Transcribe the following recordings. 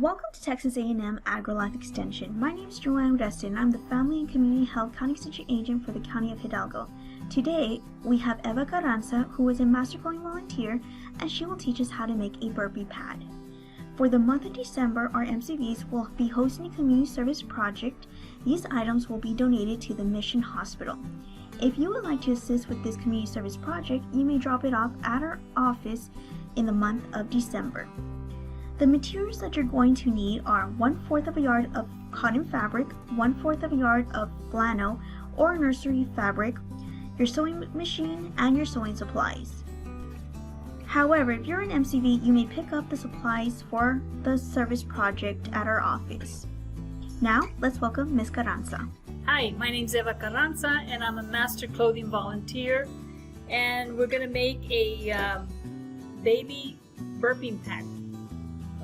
Welcome to Texas A&M AgriLife Extension. My name is Joanne Destin and I'm the Family and Community Health County Extension Agent for the County of Hidalgo. Today, we have Eva Carranza, who is a Master Clothing Volunteer, and she will teach us how to make a burpee pad. For the month of December, our MCVs will be hosting a community service project. These items will be donated to the Mission Hospital. If you would like to assist with this community service project, you may drop it off at our office in the month of December. The materials that you're going to need are 1/4 of a yard of cotton fabric, 1/4 of a yard of flannel or nursery fabric, your sewing machine, and your sewing supplies. However, if you're an MCV, you may pick up the supplies for the service project at our office. Now, let's welcome Ms. Carranza. Hi, my name's Eva Carranza and I'm a Master Clothing Volunteer, and we're going to make a baby burping pad.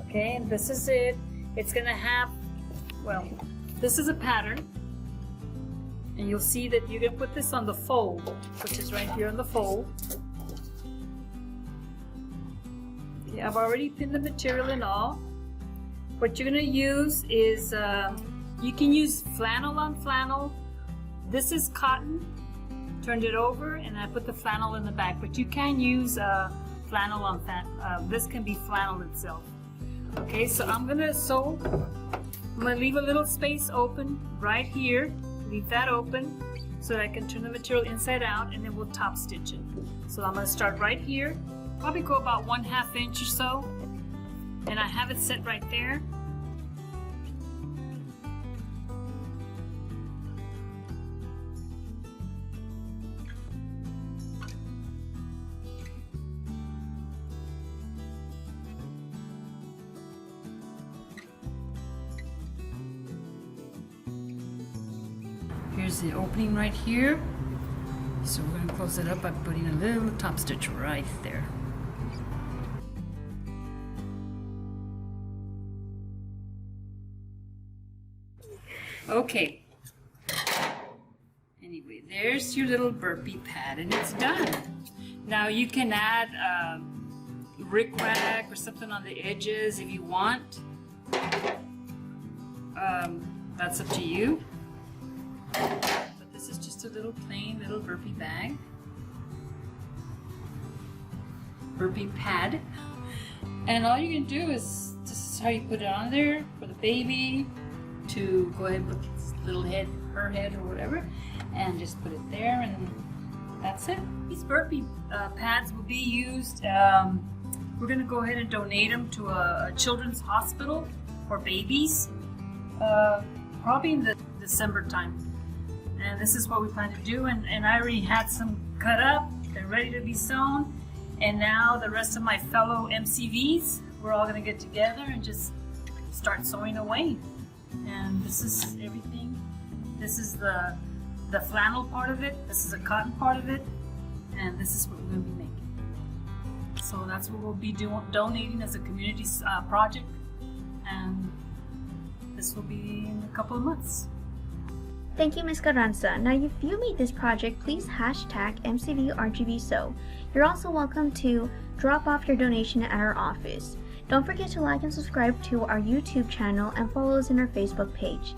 Okay, and this is it. It's going to have, well, this is a pattern, and you'll see that you can put this on the fold, which is right here on the fold. Okay, I've already pinned the material and all. What you're going to use is, you can use flannel on flannel. This is cotton, turned it over, and I put the flannel in the back, but you can use flannel on flannel. This can be flannel itself. Okay, so I'm gonna leave a little space open right here. Leave that open so that I can turn the material inside out, and then we'll top stitch it. So I'm gonna start right here, probably go about 1/2 inch or so, and I have it set right there. Here's the opening right here. So we're going to close it up by putting a little top stitch right there. Okay. Anyway, there's your little burpee pad, and it's done. Now you can add rickrack or something on the edges if you want. That's up to you. But this is just a little plain little burpee bag. Burpee pad. And all you can do is, this is how you put it on there for the baby to go ahead and put this little head, her head or whatever, and just put it there, and that's it. These burpee pads will be used, we're going to go ahead and donate them to a children's hospital for babies, probably in the December time. And this is what we plan to do, and I already had some cut up, they're ready to be sewn, and now the rest of my fellow MCVs, we're all going to get together and just start sewing away. And this is everything. This is the flannel part of it, this is a cotton part of it, and this is what we're going to be making. So that's what we'll be donating as a community project, and this will be in a couple of months. Thank you, Ms. Carranza. Now, if you made this project, please hashtag MCVRGVSew. You're also welcome to drop off your donation at our office. Don't forget to like and subscribe to our YouTube channel and follow us on our Facebook page.